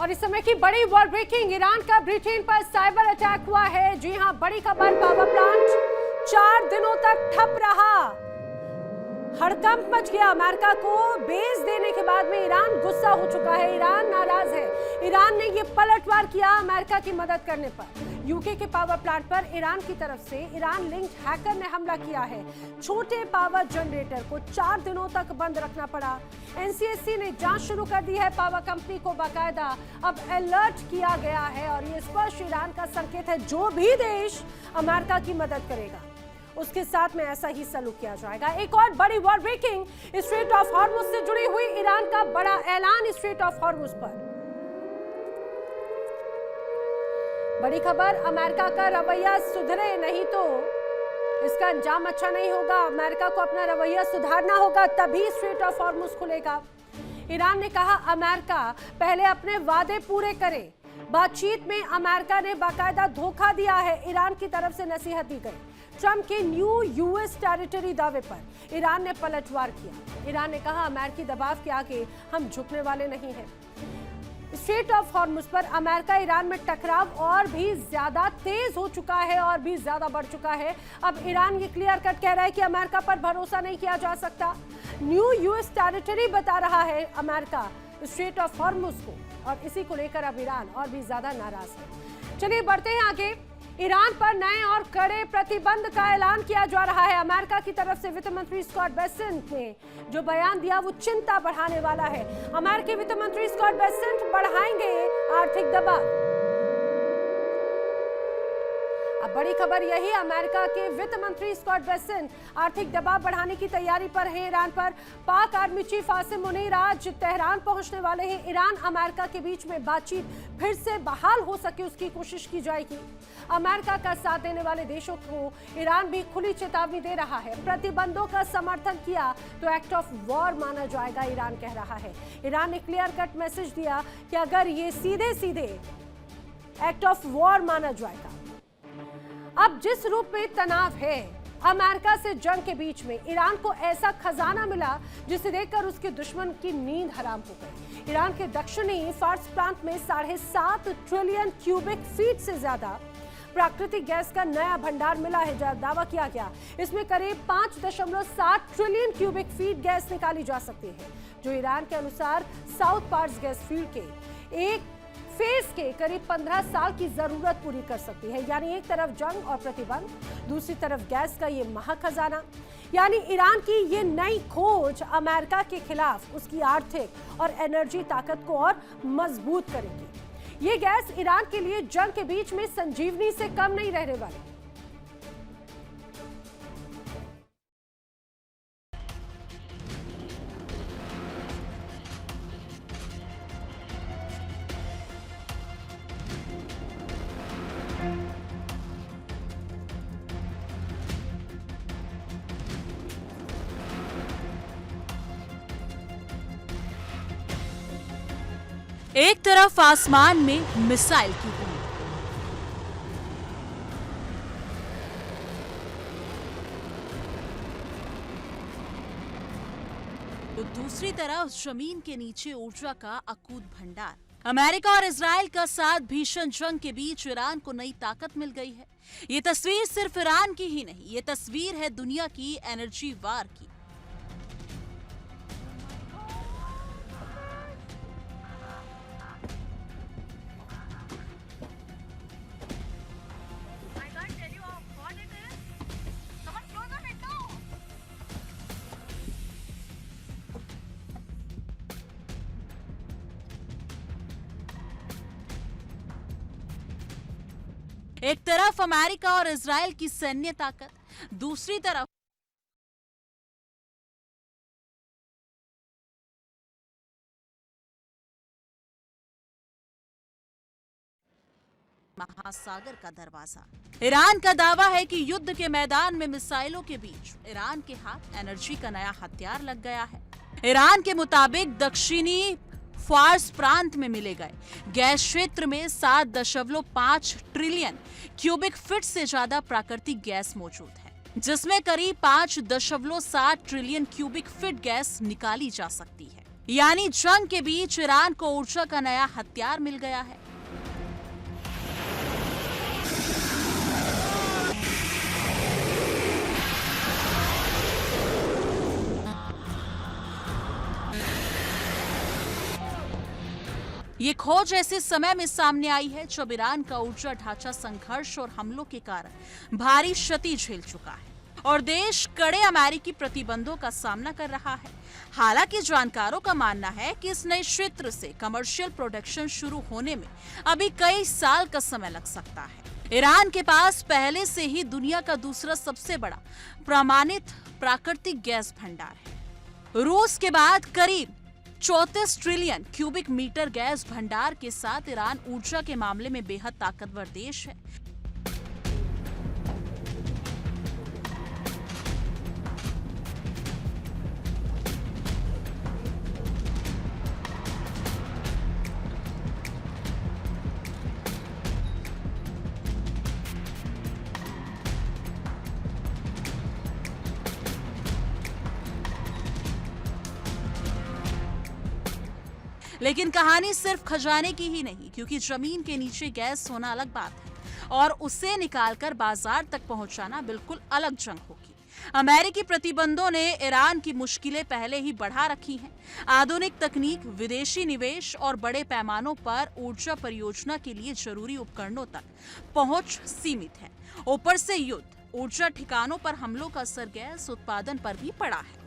और इस समय की बड़ी वर्ल्ड ब्रेकिंग, ईरान का ब्रिटेन पर साइबर अटैक हुआ है। जी हां, बड़ी खबर, पावर प्लांट 4 दिनों तक ठप रहा। हड़कंप मच गया। अमेरिका को बेस देने के बाद में ईरान गुस्सा हो चुका है, ईरान नाराज है। ईरान ने ये पलटवार किया अमेरिका की मदद करने पर। यूके के पावर प्लांट पर ईरान की तरफ से ईरान लिंक्ड हैकर ने हमला किया है। छोटे पावर जनरेटर को 4 दिनों तक बंद रखना पड़ा। एनसीएससी ने जांच शुरू कर दी है। पावर कंपनी को बाकायदा अब अलर्ट किया गया है और ये स्पष्ट ईरान का संकेत है, जो भी देश अमेरिका की मदद करेगा उसके साथ में ऐसा ही सलूक किया जाएगा। एक और बड़ी world breaking, strait of Hormuz से जुड़ी हुई ईरान का बड़ा ऐलान। स्ट्रेट ऑफ हॉर्मुज पर बड़ी खबर, अमेरिका का रवैया सुधरे नहीं तो इसका अंजाम अच्छा नहीं होगा। अमेरिका को अपना रवैया सुधारना होगा, तभी स्ट्रेट ऑफ हॉर्मुज खुलेगा। ईरान ने कहा अमेरिका पहले अपने वादे पूरे करे। बातचीत में अमेरिका ने बाकायदा धोखा दिया है, ईरान की तरफ से नसीहत दी गई। ट्रंप के न्यू यूएस टेरिटरी दावे पर ईरान ने पलटवार किया। ईरान ने कहा अमेरिकी दबाव के आगे हम झुकने वाले नहीं हैं। स्ट्रेट ऑफ हॉर्मुज पर अमेरिका ईरान में टकराव और भी ज्यादा तेज हो चुका है और भी ज्यादा बढ़ चुका है। अब ईरान ये क्लियर कट कह रहा है कि अमेरिका पर भरोसा नहीं किया जा सकता। न्यू यूएस टेरिटरी बता रहा है अमेरिका स्ट्रेट ऑफ हॉर्मुज को, और इसी को लेकर अब ईरान और भी ज्यादा नाराज है। चलिए बढ़ते हैं आगे। ईरान पर नए और कड़े प्रतिबंध का ऐलान किया जा रहा है। अमेरिका की तरफ से वित्त मंत्री स्कॉट बेसेंट ने जो बयान दिया वो चिंता बढ़ाने वाला है। अमेरिकी वित्त मंत्री स्कॉट बेसेंट बढ़ाएंगे आर्थिक दबाव। अब बड़ी खबर यही, अमेरिका के वित्त मंत्री स्कॉट बेसेंट आर्थिक दबाव बढ़ाने की तैयारी पर है ईरान पर। पाक आर्मी चीफ आसिम मुनीर आज तेहरान पहुंचने वाले हैं। ईरान अमेरिका के बीच में बातचीत फिर से बहाल हो सके उसकी कोशिश की जाएगी। अमेरिका का साथ देने वाले देशों को ईरान भी खुली चेतावनी दे रहा है। प्रतिबंधों का समर्थन किया तो एक्ट ऑफ वॉर माना जाएगा, ईरान कह रहा है। ईरान ने क्लियर कट मैसेज दिया कि अगर ये सीधे सीधे एक्ट ऑफ वॉर माना जाएगा। अब जिस रूप में तनाव है अमेरिका से जंग के बीच में, ईरान को ऐसा खजाना मिला जिसे देखकर उसके दुश्मन की नींद हराम हो गई। ईरान के दक्षिणी फार्स प्रांत में 7.5 ट्रिलियन क्यूबिक फीट से ज्यादा प्राकृतिक गैस का नया भंडार मिला है, दावा किया गया। इसमें करीब 5.7 ट्रिलियन क्यूबिक फीट गैस निकाली जा सकती है, जो ईरान के अनुसार साउथ पार्स गैस फील्ड के एक फेज के करीब 15 साल की जरूरत पूरी कर सकती है। यानी एक तरफ जंग और प्रतिबंध, दूसरी तरफ गैस का ये महाखजाना। यानी ईरान की ये नई खोज अमेरिका के खिलाफ उसकी आर्थिक और एनर्जी ताकत को और मजबूत करेगी। ये गैस ईरान के लिए जंग के बीच में संजीवनी से कम नहीं रहने वाली। एक तरफ आसमान में मिसाइल की बूंद, तो दूसरी तरफ जमीन के नीचे ऊर्जा का अकूत भंडार। अमेरिका और इजराइल का साथ भीषण जंग के बीच ईरान को नई ताकत मिल गई है। ये तस्वीर सिर्फ ईरान की ही नहीं, ये तस्वीर है दुनिया की एनर्जी वार की। एक तरफ अमेरिका और इजराइल की सैन्य ताकत, दूसरी तरफ महासागर का दरवाजा। ईरान का दावा है कि युद्ध के मैदान में मिसाइलों के बीच ईरान के हाथ एनर्जी का नया हथियार लग गया है। ईरान के मुताबिक दक्षिणी फार्स प्रांत में मिले गए गैस क्षेत्र में 7.5 ट्रिलियन क्यूबिक फीट से ज्यादा प्राकृतिक गैस मौजूद है, जिसमें करीब 5.7 ट्रिलियन क्यूबिक फीट गैस निकाली जा सकती है। यानी जंग के बीच ईरान को ऊर्जा का नया हथियार मिल गया है। ये खोज ऐसे समय में सामने आई है जब ईरान का ऊर्जा ढांचा संघर्ष और हमलों के कारण भारी क्षति झेल चुका है और देश कड़े अमेरिकी प्रतिबंधों का सामना कर रहा है। हालांकि जानकारों का मानना है कि इस नए क्षेत्र से कमर्शियल प्रोडक्शन शुरू होने में अभी कई साल का समय लग सकता है। ईरान के पास पहले से ही दुनिया का दूसरा सबसे बड़ा प्रमाणित प्राकृतिक गैस भंडार है। रूस के बाद करीब 34 ट्रिलियन क्यूबिक मीटर गैस भंडार के साथ ईरान ऊर्जा के मामले में बेहद ताकतवर देश है। लेकिन कहानी सिर्फ खजाने की ही नहीं, क्योंकि जमीन के नीचे गैस होना अलग बात है और उसे निकालकर बाजार तक पहुंचाना बिल्कुल अलग जंग होगी। अमेरिकी प्रतिबंधों ने ईरान की मुश्किलें पहले ही बढ़ा रखी हैं। आधुनिक तकनीक, विदेशी निवेश और बड़े पैमानों पर ऊर्जा परियोजना के लिए जरूरी उपकरणों तक पहुंच सीमित है। ऊपर से युद्ध, ऊर्जा ठिकानों पर हमलों का असर गैस उत्पादन पर भी पड़ा है।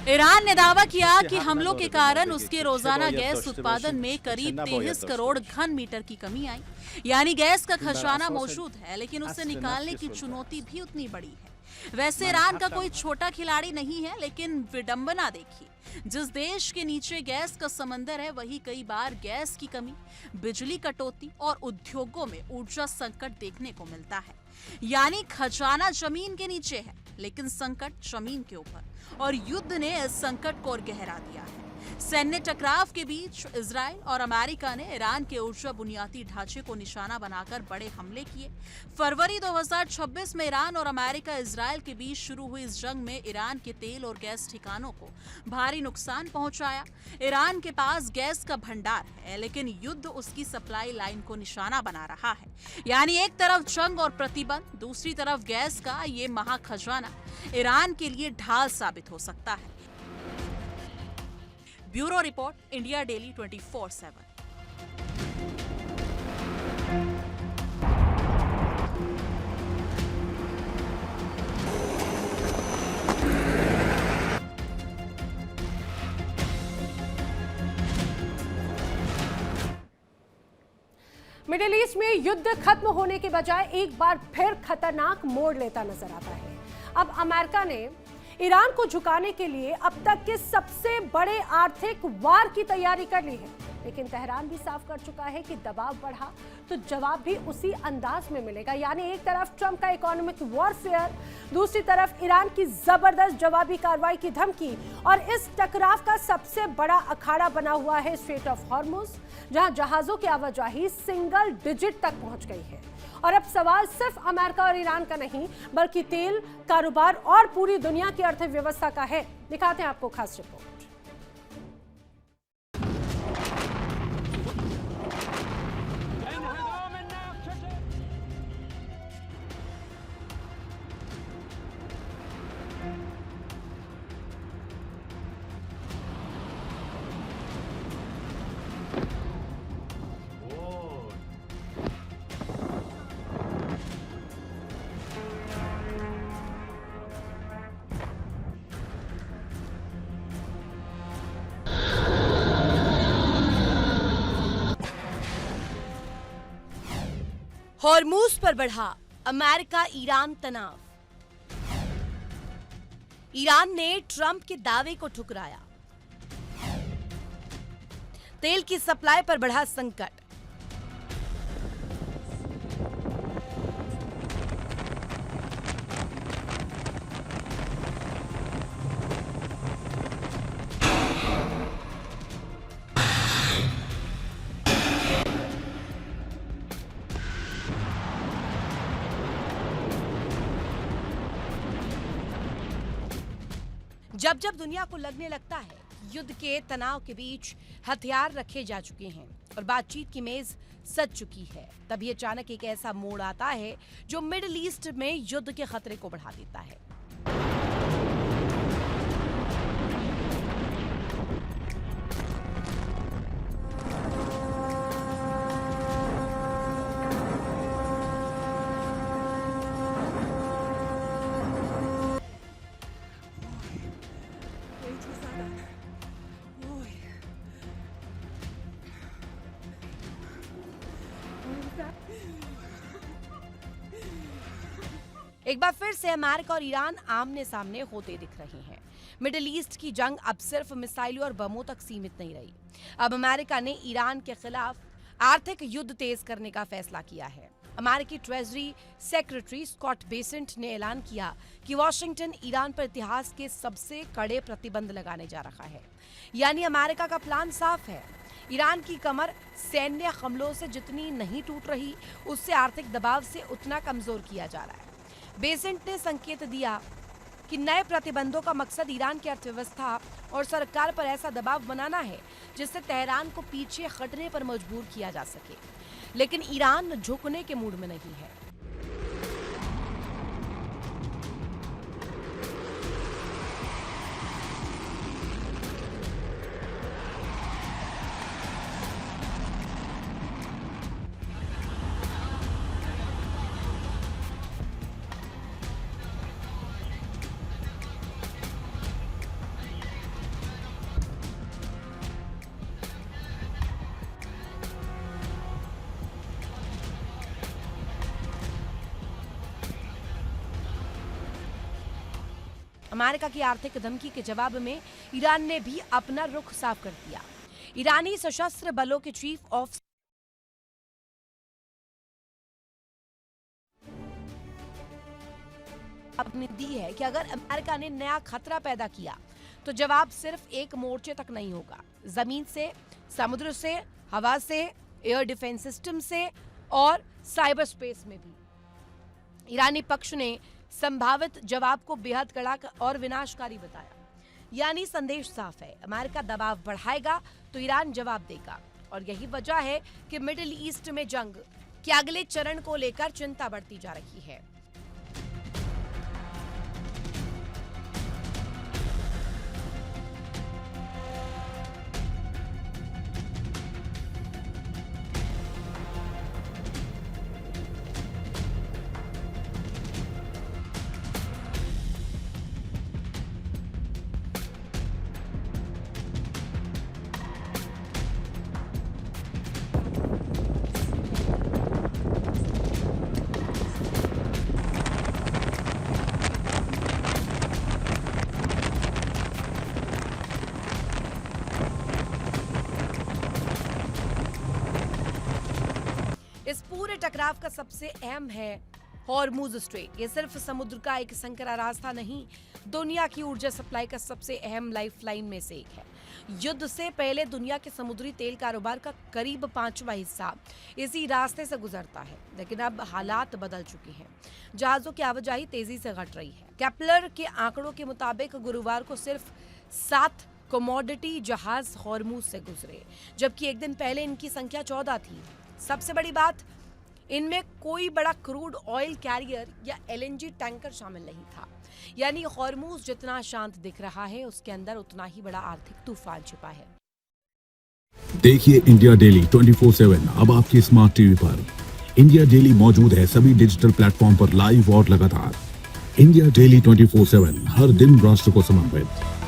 ईरान ने दावा किया कि हमलों के कारण उसके रोजाना गैस उत्पादन में करीब 23 करोड़ घन मीटर की कमी आई। यानी गैस का खजाना मौजूद है, लेकिन उसे निकालने की चुनौती भी उतनी बड़ी है। वैसे ईरान का कोई छोटा खिलाड़ी नहीं है, लेकिन विडंबना देखिए, जिस देश के नीचे गैस का समंदर है वही कई बार गैस की कमी, बिजली कटौती और उद्योगों में ऊर्जा संकट देखने को मिलता है। यानी खजाना जमीन के नीचे है, लेकिन संकट जमीन के ऊपर, और युद्ध ने इस संकट को और गहरा दिया है। सैन्य टकराव के बीच इजराइल और अमेरिका ने ईरान के ऊर्जा बुनियादी ढांचे को निशाना बनाकर बड़े हमले किए। फरवरी 2026 में ईरान और अमेरिका इजराइल के बीच शुरू हुई इस जंग में ईरान के तेल और गैस ठिकानों को भारी नुकसान पहुंचाया। ईरान के पास गैस का भंडार है, लेकिन युद्ध उसकी सप्लाई लाइन को निशाना बना रहा है। यानी एक तरफ जंग और प्रतिबंध, दूसरी तरफ गैस का ये महाखजाना ईरान के लिए ढाल साबित हो सकता है। Bureau report, India daily 24/7। Middle east में युद्ध खत्म होने के बजाय एक बार फिर खतरनाक मोड़ लेता नजर आता है। अब अमेरिका ने ईरान को झुकाने के लिए अब तक के सबसे बड़े आर्थिक वार की तैयारी कर ली है, लेकिन तेहरान भी साफ कर चुका है कि दबाव बढ़ा तो जवाब भी उसी अंदाज में मिलेगा। यानी एक तरफ ट्रंप का इकोनॉमिक वॉरफेयर, दूसरी तरफ ईरान की जबरदस्त जवाबी कार्रवाई की धमकी, और इस टकराव का सबसे बड़ा अखाड़ा बना हुआ है स्ट्रेट ऑफ हॉर्मुज, जहां जहाजों की आवाजाही सिंगल डिजिट तक पहुंच गई है। और अब सवाल सिर्फ अमेरिका और ईरान का नहीं, बल्कि तेल कारोबार और पूरी दुनिया की अर्थव्यवस्था का है। दिखाते हैं आपको खास रिपोर्ट। हॉर्मुज पर बढ़ा अमेरिका ईरान तनाव। ईरान ने ट्रंप के दावे को ठुकराया। तेल की सप्लाई पर बढ़ा संकट। जब जब दुनिया को लगने लगता है युद्ध के तनाव के बीच हथियार रखे जा चुके हैं और बातचीत की मेज सज चुकी है, तभी अचानक एक ऐसा मोड़ आता है जो मिडिल ईस्ट में युद्ध के खतरे को बढ़ा देता है। एक बार फिर से अमेरिका और ईरान आमने सामने होते दिख रहे हैं। मिडिल ईस्ट की जंग अब सिर्फ मिसाइलों और बमों तक सीमित नहीं रही। अब अमेरिका ने ईरान के खिलाफ आर्थिक युद्ध तेज करने का फैसला किया है। अमेरिकी ट्रेजरी सेक्रेटरी स्कॉट बेसेंट ने ऐलान किया कि वॉशिंगटन ईरान पर इतिहास के सबसे कड़े प्रतिबंध लगाने जा रहा है। यानी अमेरिका का प्लान साफ है। ईरान की कमर सैन्य हमलों से जितनी नहीं टूट रही, उससे आर्थिक दबाव से उतना कमजोर किया जा रहा है। बेसेंट ने संकेत दिया कि नए प्रतिबंधों का मकसद ईरान की अर्थव्यवस्था और सरकार पर ऐसा दबाव बनाना है जिससे तेहरान को पीछे हटने पर मजबूर किया जा सके। लेकिन ईरान झुकने के मूड में नहीं है। अमेरिका की आर्थिक धमकी के जवाब में ईरान ने भी अपना रुख साफ कर दिया। ईरानी सशस्त्र बलों के चीफ ऑफ अपनी दी है कि अगर अमेरिका ने नया खतरा पैदा किया तो जवाब सिर्फ एक मोर्चे तक नहीं होगा, जमीन से, समुद्र से, हवा से, एयर डिफेंस सिस्टम से और साइबर स्पेस में भी। ईरानी पक्ष ने संभावित जवाब को बेहद कड़ा और विनाशकारी बताया। यानी संदेश साफ है, अमेरिका दबाव बढ़ाएगा तो ईरान जवाब देगा। और यही वजह है कि मिडिल ईस्ट में जंग के अगले चरण को लेकर चिंता बढ़ती जा रही है। इस पूरे टकराव का सबसे अहम है हॉर्मुज स्ट्रेट। ये सिर्फ समुद्र का एक संकरा रास्ता नहीं, दुनिया की ऊर्जा सप्लाई का सबसे अहम लाइफलाइन में से एक है। युद्ध से पहले दुनिया के समुद्री तेल कारोबार का करीब 5वां हिस्सा इसी रास्ते से गुजरता है, लेकिन अब हालात बदल चुके हैं। जहाजों की आवाजाही तेजी से घट रही है। केपलर के आंकड़ों के मुताबिक गुरुवार को सिर्फ 7 कमोडिटी जहाज हॉर्मुज से गुजरे, जबकि एक दिन पहले इनकी संख्या 14 थी। सबसे बड़ी बात, इनमें कोई बड़ा क्रूड ऑयल कैरियर या LNG टैंकर शामिल नहीं था। यानी हॉर्मुज जितना शांत दिख रहा है, उसके अंदर उतना ही बड़ा आर्थिक तूफान छिपा है। देखिए इंडिया डेली 24/7 अब आपकी स्मार्ट टीवी पर। इंडिया डेली मौजूद है सभी डिजिटल प्लेटफॉर्म पर लाइव और लगातार। इंडिया डेली 24/7 हर दिन राष्ट्र को समर्पित।